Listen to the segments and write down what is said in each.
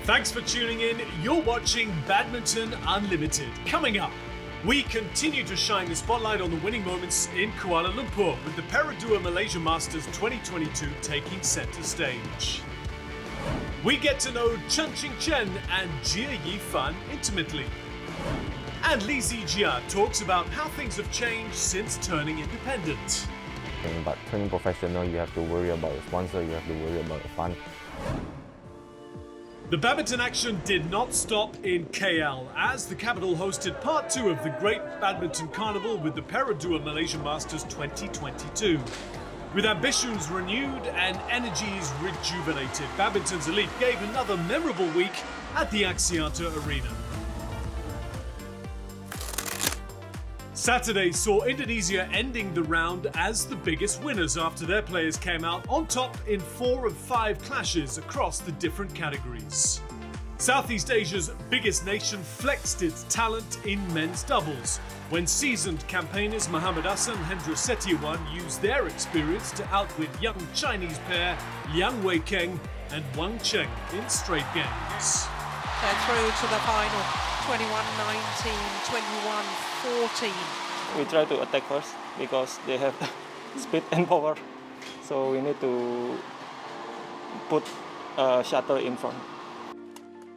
Thanks for tuning in. You're watching Badminton Unlimited. Coming up, we continue to shine the spotlight on the winning moments in Kuala Lumpur with the PERODUA Malaysia Masters 2022 taking center stage. We get to know Zii Jia and Zii Jia intimately. And Zii Jia talks about how things have changed since turning independent. But turning professional, you have to worry about the sponsor, you have to worry about the fund. The badminton action did not stop in KL as the capital hosted part 2 of the Great Badminton Carnival with the PERODUA Malaysia Masters 2022. With ambitions renewed and energies rejuvenated, badminton's elite gave another memorable week at the Axiata Arena. Saturday saw Indonesia ending the round as the biggest winners after their players came out on top in 4 of 5 clashes across the different categories. Southeast Asia's biggest nation flexed its talent in men's doubles when seasoned campaigners Muhammad Hassan and Hendra Setiawan used their experience to outwit young Chinese pair Yang Wei Keng and Wang Cheng in straight games. They're through to the final, 21-19, 21-14. We try to attack first because they have speed and power. So we need to put a shuttle in front.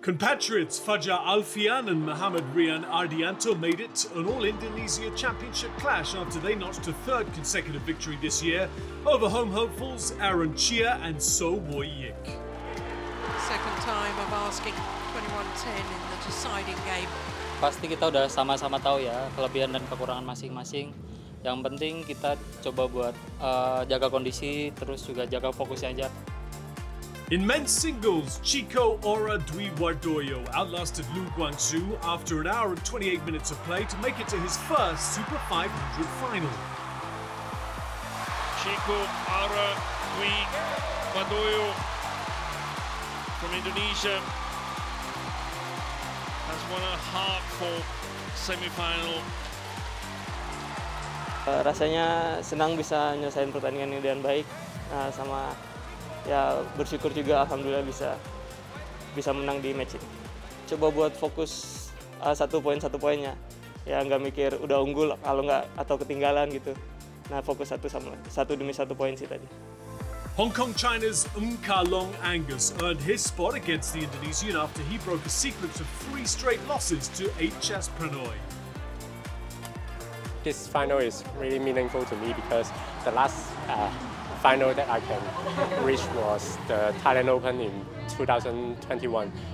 Compatriots Fajar Alfian and Muhammad Rian Ardianto made it an All-Indonesia Championship clash after they notched a 3rd consecutive victory this year over home hopefuls Aaron Chia and So Woi Yik. Second time of asking 21-10 in the deciding game. Pasti kita udah sama-sama tahu ya kelebihan dan kekurangan masing-masing. Yang penting kita coba buat jaga kondisi, terus juga jaga fokusnya aja. In men's singles, Chico Ora Dwi Wardoyo outlasted Lu Guangzhou after an hour and 28 minutes of play to make it to his first Super 500 final. Chico Ora Dwi Wardoyo from Indonesia has won a hard-fought semi-final. Rasanya senang bisa nyelesain pertandingan ini dengan baik, sama ya bersyukur juga alhamdulillah bisa menang di match ini. Coba buat fokus satu poinnya, ya nggak mikir udah unggul kalau nggak atau ketinggalan gitu. Nah fokus satu demi satu poin sih tadi. Hong Kong China's Ka Long Angus earned his spot against the Indonesian after he broke a sequence of 3 straight losses to HS Pranoy. This final is really meaningful to me because the last final that I can reach was the Thailand Open in 2021.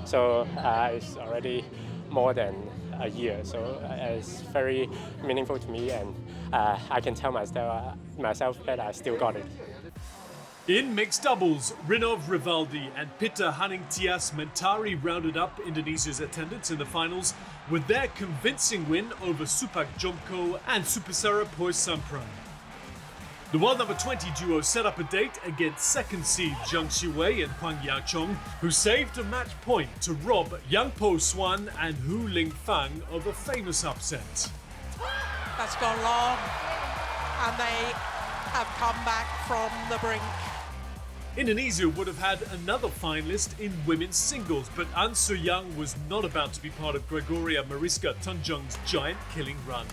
So it's already more than a year. So it's very meaningful to me, and I can tell myself that I still got it. In mixed doubles, Rinov Rivaldi and Pita Haningtias Mentari rounded up Indonesia's attendance in the finals with their convincing win over Supak Jomko and Supasara Poisampran. The world number 20 duo set up a date against second seed Zhang Xiwei and Huang Yachong, who saved a match point to rob Yang Po Swan and Hu Lingfang of a famous upset. That's gone long, and they have come back from the brink. Indonesia would have had another finalist in women's singles, but An Soo-young was not about to be part of Gregoria Mariska Tunjung's giant killing run.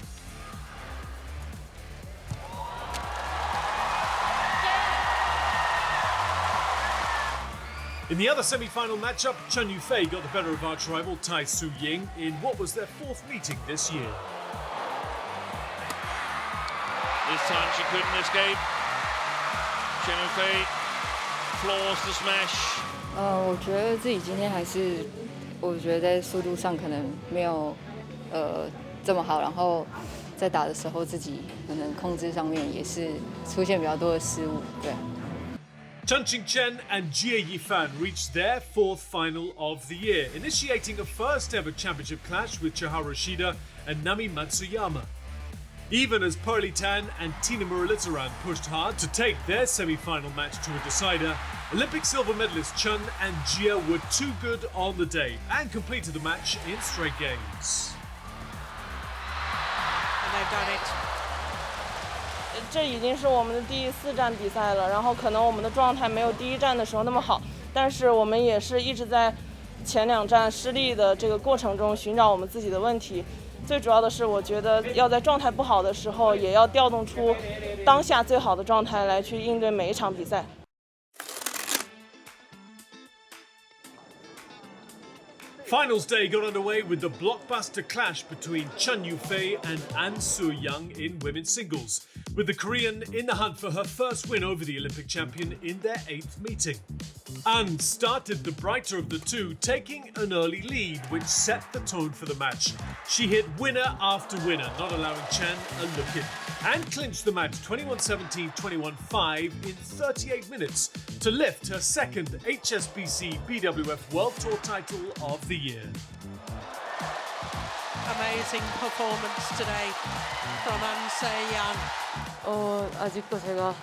In the other semi-final matchup, Chen Yufei got the better of arch rival Tai Su-ying in what was their 4th meeting this year. This time she couldn't escape. Chen Yufei floors the smash. 我觉得自己今天还是，我觉得在速度上可能没有这么好，然后在打的时候自己可能控制上面也是出现比较多的失误，对。Chen Qingchen and Jia Yifan reached their 4th final of the year, initiating a first-ever championship clash with Chiharu Shida and Nami Matsuyama. Even as Pearly Tan and Tina Muralitaran pushed hard to take their semi-final match to a decider, Olympic silver medalist Chen and Jia were too good on the day and completed the match in straight games. And they've done it. 这已经是我们的第4站比赛了，然后可能我们的状态没有第1站的时候那么好，但是我们也是一直在前2站失利的这个过程中寻找我们自己的问题。最主要的是，我觉得要在状态不好的时候，也要调动出当下最好的状态来去应对每一场比赛。Finals day got underway with the blockbuster clash between Chen Yufei and An Soo-young in women's singles, with the Korean in the hunt for her first win over the Olympic champion in their 8th meeting. An started the brighter of the two, taking an early lead, which set the tone for the match. She hit winner after winner, not allowing Chen a look in, and clinched the match 21-17, 21-5 in 38 minutes to lift her second HSBC BWF World Tour title of the year. Amazing performance today from An Soo-young. 아직도 제가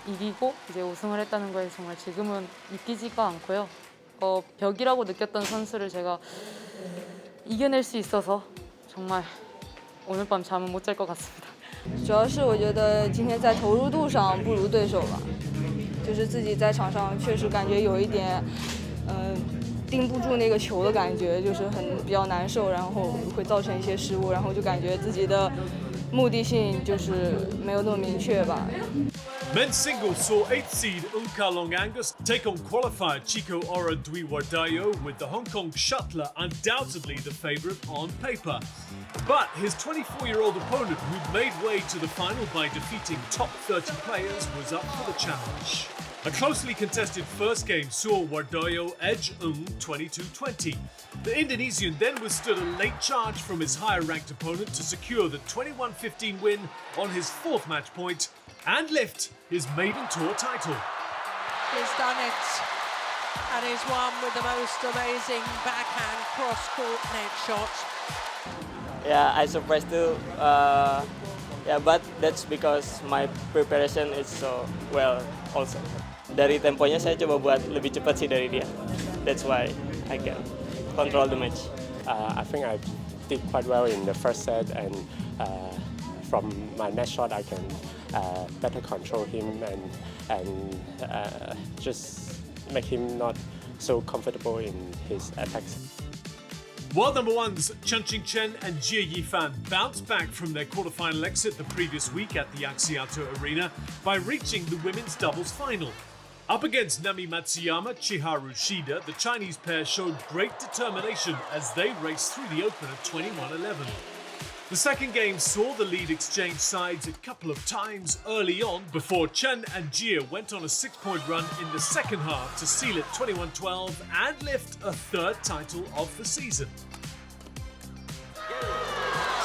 이기고 이제 우승을 했다는 거에 정말 지금은 믿기지가 않고요. 벽이라고 느꼈던 선수를 제가 이겨낼 수 있어서 정말 오늘 밤 잠은 못 잘 것 같습니다. 主要是我觉得今天在投入度上不如对手吧，就是自己在场上确实感觉有一点，盯不住那个球的感觉，就是比较难受，然后会造成一些失误，然后就感觉自己的目的性就是没有那么明确吧。 Men's singles saw 8th seed Unka Long Angus take on qualifier Chico Ora Dwi Wardayo, with the Hong Kong shuttler undoubtedly the favourite on paper. But his 24-year-old opponent, who'd made way to the final by defeating top 30 players, was up for the challenge. A closely contested first game saw Wardayo edge 22-20. The Indonesian then withstood a late charge from his higher-ranked opponent to secure the 21-15 win on his 4th match point and lift his maiden tour title. He's done it, and he's won with the most amazing backhand cross-court net shot. Yeah, I surprised too. But that's because my preparation is so well also. Dari temponya saya coba buat lebih cepat sih dari dia. That's why I can control the match. I think I did quite well in the first set, and from my next shot I can better control him and just make him not so comfortable in his attacks. World number ones Chen Qingchen and Jia Yifan bounced back from their quarterfinal exit the previous week at the Axiato Arena by reaching the women's doubles final. Up against Nami Matsuyama, Chiharu Shida, the Chinese pair showed great determination as they raced through the open at 21-11. The second game saw the lead exchange sides a couple of times early on before Chen and Jia went on a 6-point run in the second half to seal it 21-12 and lift a 3rd title of the season.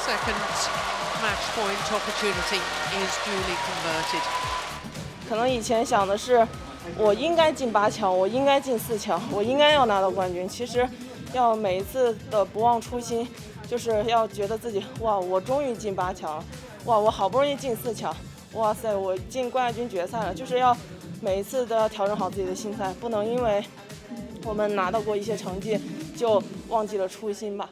Second match point opportunity is duly converted. 可能以前想的是，我应该进8强，我应该进4强，我应该要拿到冠军。其实，要每一次的不忘初心。 就是要觉得自己哇，我终于进8强了，哇，我好不容易进4强，哇塞，我进冠军决赛了。就是要每一次都要调整好自己的心态，不能因为我们拿到过一些成绩就忘记了初心吧。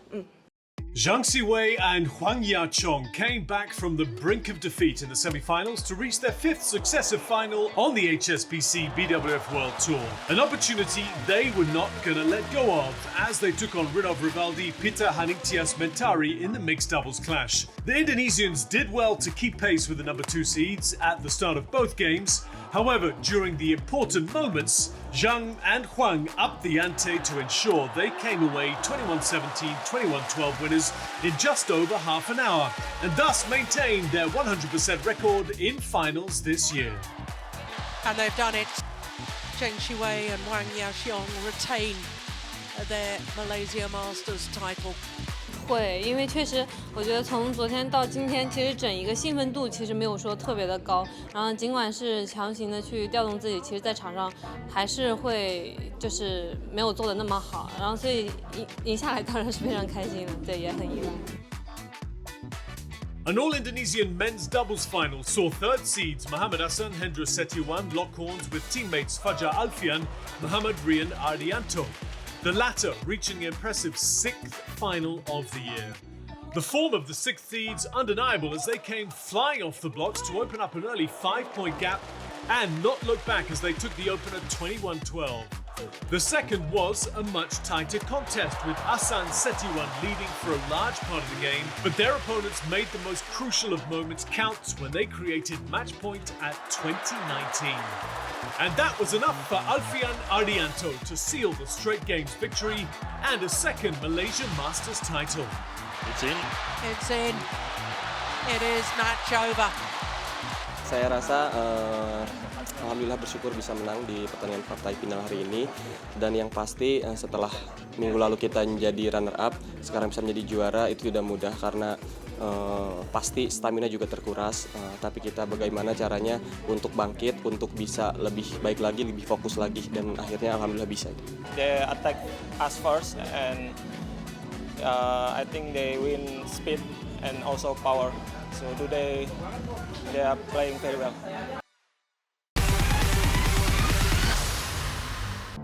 Zhang Siwei and Huang Yachong came back from the brink of defeat in the semi-finals to reach their 5th successive final on the HSBC BWF World Tour. An opportunity they were not going to let go of as they took on Rinov Rivaldi, Pita Haningtias Mentari in the mixed doubles clash. The Indonesians did well to keep pace with the number 2 seeds at the start of both games. However, during the important moments, Zhang and Huang upped the ante to ensure they came away 21-17, 21-12 winners in just over half an hour, and thus maintained their 100% record in finals this year. And they've done it. Zheng Xiwei and Wang Yaxiong retain their Malaysia Masters title. 会，因为确实，我觉得从昨天到今天，其实整一个兴奋度其实没有说特别的高。然后尽管是强行的去调动自己，其实在场上还是会就是没有做的那么好。然后所以赢下来当然是非常开心的，对，也很意外。An all-Indonesian men's doubles final saw 3rd seeds Muhammad Hassan Hendra Setiawan lock horns with teammates Fajar Alfian, Muhammad Rian Ardianto. The latter reaching the impressive 6th final of the year. The form of the 6th seeds undeniable as they came flying off the blocks to open up an early 5-point gap and not look back as they took the opener 21-12. The second was a much tighter contest, with Ahsan Setiwan leading for a large part of the game, but their opponents made the most crucial of moments count when they created match point at 2019. And that was enough for Alfian Ardianto to seal the straight games victory and a second Malaysia Masters title. It's in. It's in. It is match over. Saya rasa alhamdulillah bersyukur bisa menang di pertandingan partai final hari ini, dan yang pasti setelah minggu lalu kita menjadi runner up, sekarang bisa menjadi juara itu tidak mudah karena pasti stamina juga terkuras, tapi kita bagaimana caranya untuk bangkit, untuk bisa lebih baik lagi, lebih fokus lagi, dan akhirnya alhamdulillah bisa. They attack us first, and I think they win speed and also power. So today they are playing very well.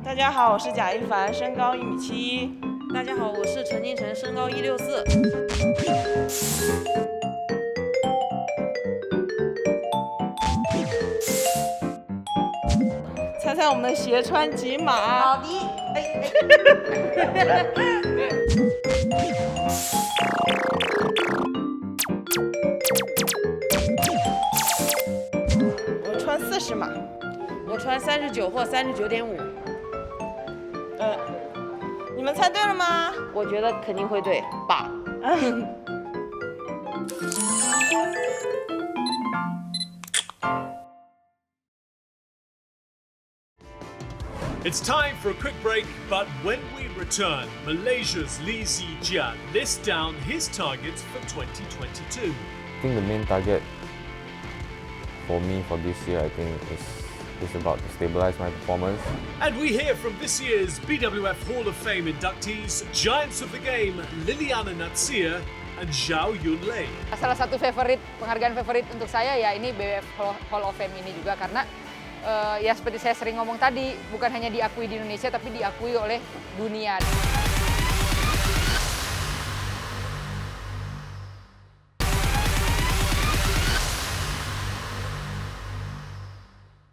大家好，我是贾一凡，身高1.71米。大家好，我是陈金晨，身高164。猜猜我们的鞋穿几码？好的。我穿40码。我穿39或39.5。你们猜对了吗？我觉得肯定会对吧。It's time for a quick break, but when we return, Malaysia's Zii Jia lists down his targets for 2022. I think the main target for me for this year, I think, is about to stabilize my performance. And we hear from this year's BWF Hall of Fame inductees, giants of the game, Liliyana Natsir Zhao Yunlei. Salah satu penghargaan favorit untuk saya ya ini BWF Hall of Fame ini juga karena ya seperti saya sering ngomong tadi, bukan hanya diakui di Indonesia tapi diakui oleh dunia.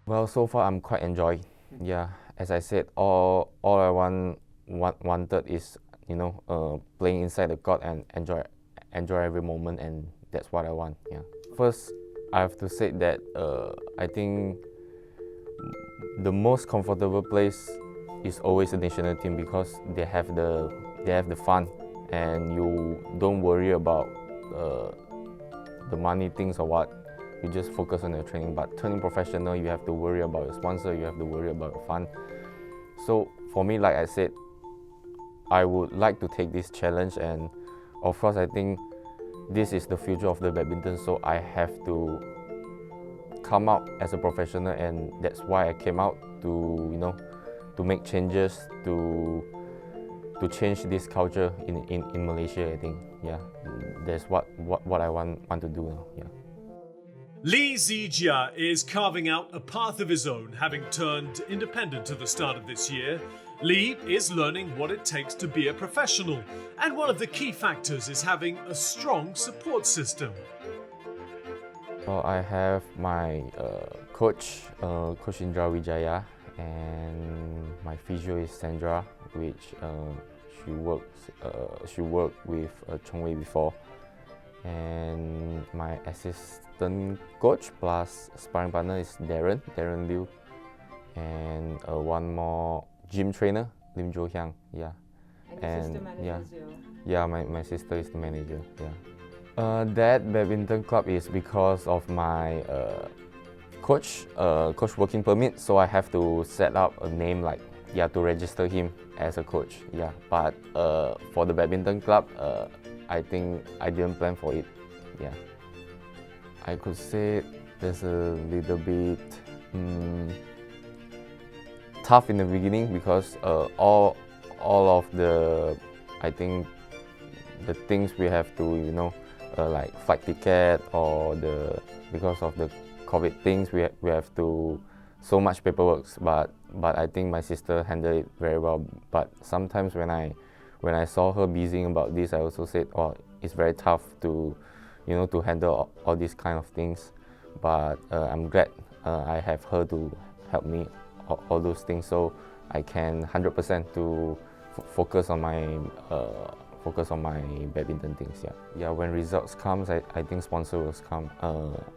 Well, so far I'm quite enjoying. Yeah, as I said, all I wanted is playing inside the court and enjoy every moment, and that's what I want. Yeah. First, I have to say that I think the most comfortable place is always the national team because they have the fun, and you don't worry about the money things or what. You just focus on your training. But turning professional, you have to worry about your sponsor, you have to worry about your fund. So for me, like I said, I would like to take this challenge, and of course I think this is the future of the badminton, so I have to come out as a professional, and that's why I came out to make changes, to change this culture in Malaysia. I think, yeah, that's what I want to do now. Yeah. Zii Jia is carving out a path of his own, having turned independent at the start of this year. Li is learning what it takes to be a professional, and one of the key factors is having a strong support system. Well, I have my coach, Coach Zii Jia, and my physio is Sandra, which she worked with Chong Wei before, and my assistant coach plus sparring partner is Darren Liu, and one more gym trainer, Lim Jo Hyang. Yeah, and yeah, my sister is the manager. Yeah. That badminton club is because of my coach working permit, so I have to set up a name to register him as a coach. Yeah, but for the badminton club, I think I didn't plan for it. Yeah, I could say there's a little bit tough in the beginning because all of the things we have to like flight ticket or because of the COVID things we have to so much paperwork, but I think my sister handled it very well. But sometimes when I saw her busy about this, I also said, oh, it's very tough to handle all these kind of things, but I'm glad I have her to help me all those things. So I can 100% to focus on my badminton things. Yeah. When results comes, I think sponsor will come.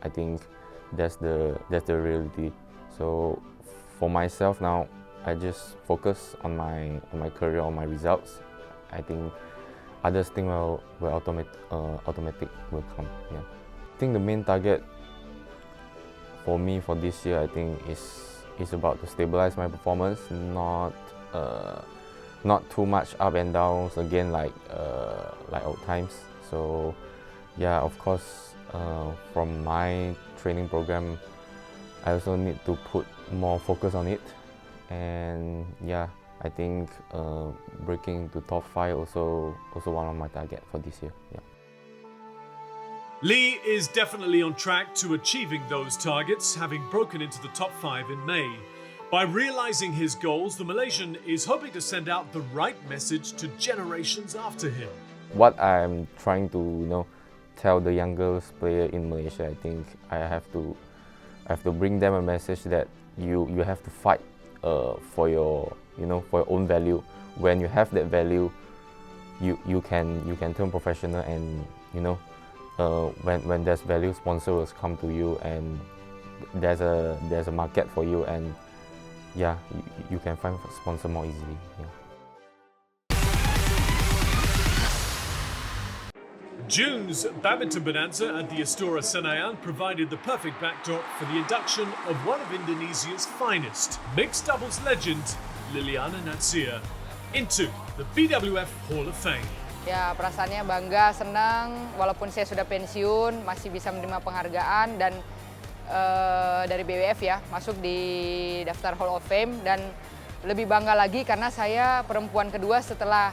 I think that's the reality. So for myself now, I just focus on my career, on my results. I think others thing will automatic will come. Yeah. I think the main target for me for this year, I think is about to stabilize my performance, not too much up and downs again like old times. So yeah, of course, from my training program, I also need to put more focus on it, and yeah, I think breaking to top 5 also one of my target for this year. Yeah. Lee is definitely on track to achieving those targets, having broken into the top 5 in May. By realizing his goals, the Malaysian is hoping to send out the right message to generations after him. What I'm trying to tell the youngest player in Malaysia, I think I have to bring them a message that you have to fight for your own value. When you have that value, you can turn professional, and when there's value, sponsors come to you, and there's a market for you, and yeah, you can find a sponsor more easily. Yeah. June's Badminton Bonanza at the Istora Senayan provided the perfect backdrop for the induction of one of Indonesia's finest, mixed doubles legend Liliyana Natsir, into the BWF Hall of Fame. Ya, perasaannya bangga, senang, walaupun saya sudah pensiun, masih bisa menerima penghargaan dan dari BWF ya, masuk di daftar Hall of Fame, dan lebih bangga lagi karena saya perempuan kedua setelah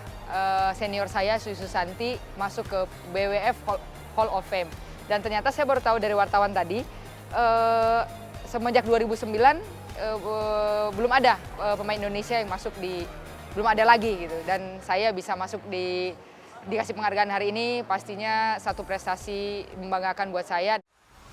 senior saya Susanti masuk ke BWF Hall of Fame. Dan ternyata saya baru tahu dari wartawan tadi, semenjak 2009 belum ada pemain Indonesia yang masuk belum ada lagi gitu. Dan saya bisa masuk dikasih penghargaan hari ini, pastinya satu prestasi membanggakan buat saya.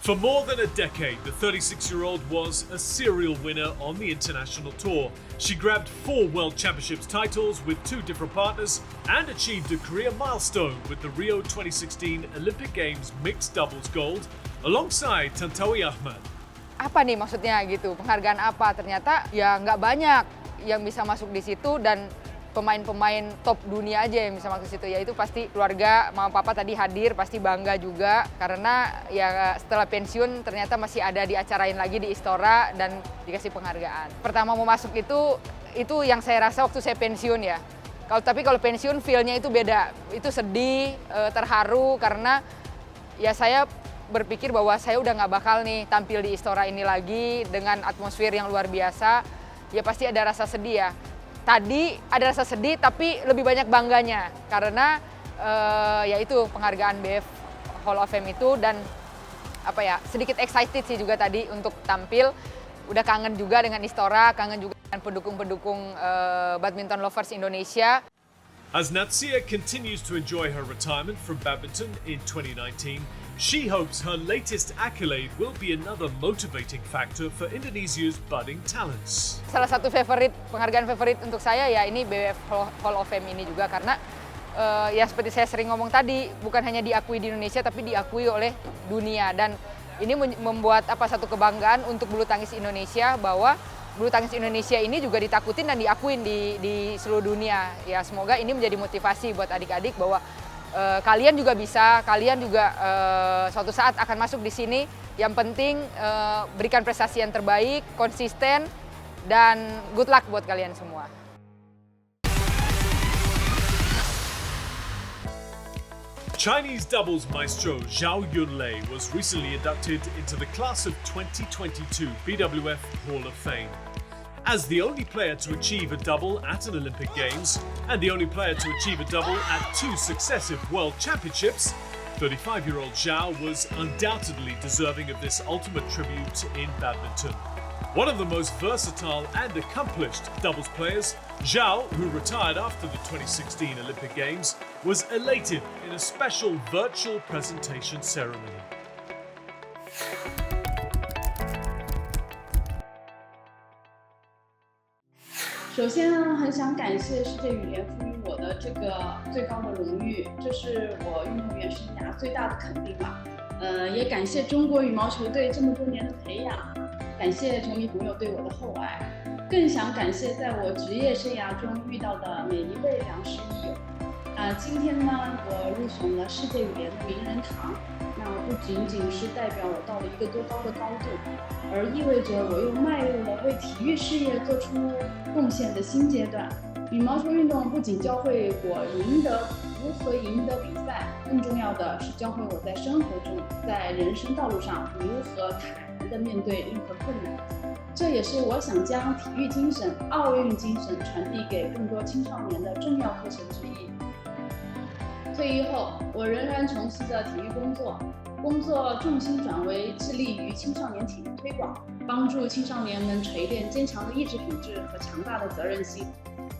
For more than a decade, the 36-year-old was a serial winner on the international tour. She grabbed 4 World Championships titles with 2 different partners and achieved a career milestone with the Rio 2016 Olympic Games mixed doubles gold alongside Tantowi Ahmad. Apa nih maksudnya gitu? Penghargaan apa? Ternyata ya nggak banyak yang bisa masuk di situ, dan pemain-pemain top dunia aja yang bisa masuk situ. Ya itu pasti keluarga, mama papa tadi hadir, pasti bangga juga karena ya setelah pensiun ternyata masih ada diacarain lagi di Istora dan dikasih penghargaan. Pertama mau masuk itu yang saya rasa waktu saya pensiun ya. Tapi kalau pensiun feel-nya itu beda. Itu sedih, terharu karena ya saya berpikir bahwa saya udah nggak bakal nih tampil di Istora ini lagi dengan atmosfer yang luar biasa. Ya pasti ada rasa sedih ya. Tadi ada rasa sedih, tapi lebih banyak bangganya karena ya itu penghargaan BWF Hall of Fame itu, dan apa ya, sedikit excited sih juga tadi untuk tampil. Udah kangen juga dengan Istora, kangen juga dengan pendukung-pendukung badminton lovers Indonesia. As Natsir continues to enjoy her retirement from badminton in 2019, she hopes her latest accolade will be another motivating factor for Indonesia's budding talents. Salah satu penghargaan favorit untuk saya ya ini BWF Hall of Fame ini juga karena ya seperti saya sering ngomong tadi, bukan hanya diakui di Indonesia tapi diakui oleh dunia, dan ini membuat satu kebanggaan untuk bulu tangkis Indonesia bahwa bulu tangkis Indonesia ini juga ditakutin dan diakuin di seluruh dunia. Ya semoga ini menjadi motivasi buat adik-adik bahwa kalian juga bisa, kalian juga suatu saat akan masuk di sini. Yang penting berikan prestasi yang terbaik, konsisten, dan good luck buat kalian semua. Chinese doubles maestro Zhao Yunlei was recently inducted into the class of 2022 BWF Hall of Fame. As the only player to achieve a double at an Olympic Games and the only player to achieve a double at 2 successive World Championships, 35-year-old Zhao was undoubtedly deserving of this ultimate tribute in badminton. One of the most versatile and accomplished doubles players, Zhao, who retired after the 2016 Olympic Games, was elated in a special virtual presentation ceremony. 首先呢，很想感谢世界羽联赋予我的这个最高的荣誉，这是我运动员生涯最大的肯定吧。也感谢中国羽毛球队这么多年的培养，感谢球迷朋友对我的厚爱，更想感谢在我职业生涯中遇到的每一位良师益友。今天呢，我入选了世界羽联的名人堂，那不仅仅是代表我到了一个多高的高度，而意味着我又迈入了为体育事业做出贡献的新阶段。羽毛球运动不仅教会我如何赢得比赛，更重要的是教会我在生活中，在人生道路上如何坦然地面对任何困难。这也是我想将体育精神、奥运精神传递给更多青少年的重要课程之一。退役后，我仍然从事着体育工作，工作重心转为致力于青少年体育推广，帮助青少年们锤炼坚强的意志品质和强大的责任心，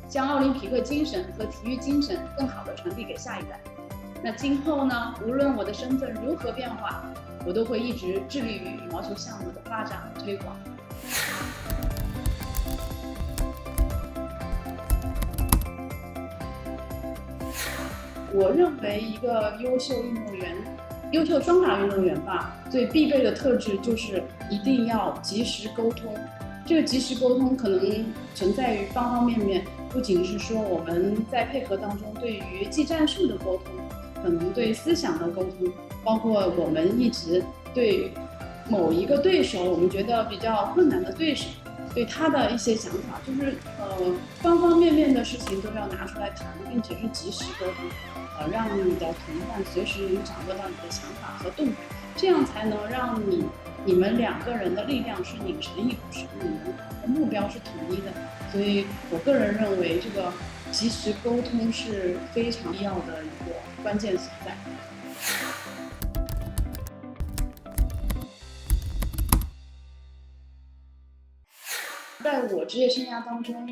将奥林匹克精神和体育精神更好地传递给下一代。那今后呢，无论我的身份如何变化，我都会一直致力于羽毛球项目的发展和推广。我认为一个优秀双打运动员吧，最必备的特质就是一定要及时沟通。这个及时沟通可能存在于方方面面，不仅是说我们在配合当中对于技战术的沟通，可能对思想的沟通，包括我们一直对某一个对手，我们觉得比较困难的对手，对他的一些想法，就是方方面面的事情都要拿出来谈，并且是及时沟通。让你的同伴随时能掌握到你的想法和动态，这样才能让你们两个人的力量是拧成一股绳，你们的目标是统一的。所以我个人认为，这个及时沟通是非常必要的一个关键所在。在我职业生涯当中，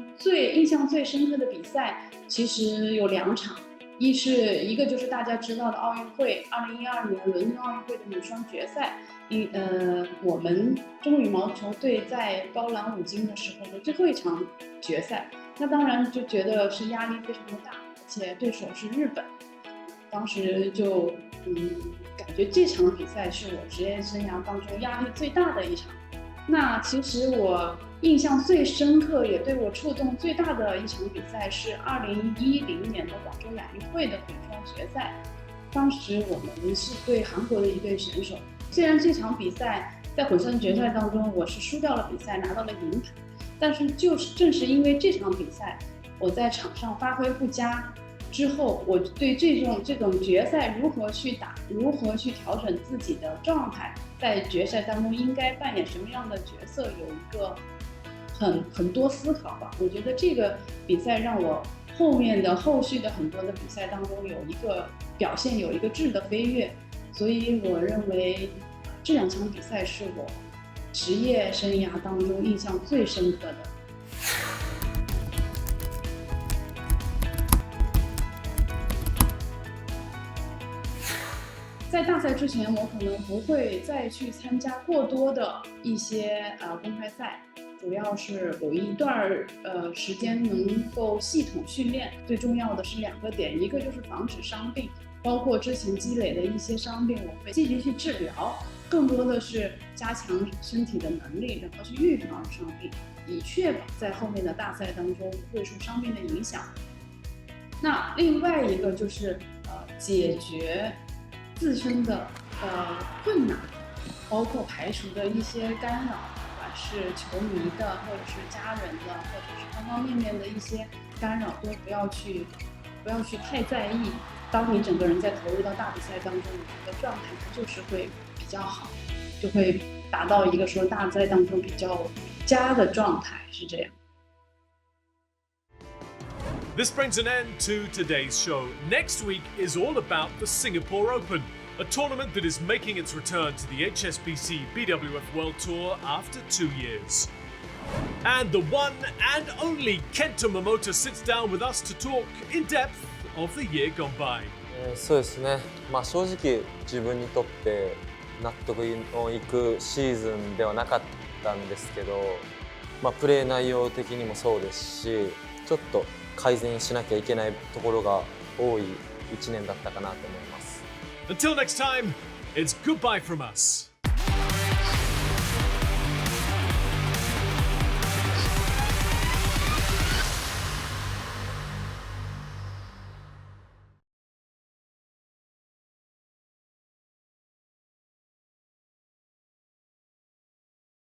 印象最深刻的比赛其实有2场。一个就是大家知道的奥运会，2012年伦敦奥运会的女双决赛，我们中国羽毛球队在高栏5金的时候的最后一场决赛，那当然就觉得是压力非常的大，而且对手是日本，当时就感觉这场比赛是我职业生涯当中压力最大的一场。那其实我印象最深刻，也对我触动最大的一场比赛是2010年的广州亚运会的混双决赛。当时我们是对韩国的一对选手，虽然这场比赛在混双决赛当中我是输掉了比赛，拿到了银牌，但是正是因为这场比赛，我在场上发挥不佳之后，我对这种决赛如何去打，如何去调整自己的状态，在决赛当中应该扮演什么样的角色，有一个很多思考吧。我觉得这个比赛让我后续的很多的比赛当中有一个表现，有一个质的飞跃，所以我认为这2场比赛是我职业生涯当中印象最深刻的。在大赛之前，我可能不会再去参加过多的一些公开赛，主要是有一段时间能够系统训练。最重要的是2个点，一个就是防止伤病，包括之前积累的一些伤病，我会积极去治疗。更多的是加强身体的能力，然后去预防伤病，以确保在后面的大赛当中不会受伤病的影响。那另外一个就是解决自身的困难，包括排除的一些干扰，不管是球迷的，或者是家人的，或者是方方面面的一些干扰，都不要去太在意。当你整个人在投入到大比赛当中，你的状态就是会比较好，就会达到一个说大赛当中比较佳的状态，是这样。This brings an end to today's show. Next week is all about the Singapore Open, a tournament that is making its return to the HSBC BWF World Tour after 2 years. And the one and only Kento Momota sits down with us to talk in depth of the year gone by. そうですね。正直自分にとって納得のいくシーズンではなかったんですけど、プレー内容的にもそうですし、ちょっと改善しなきゃいけないところが多い1年だったかなと思います。 Until next time, it's goodbye from us.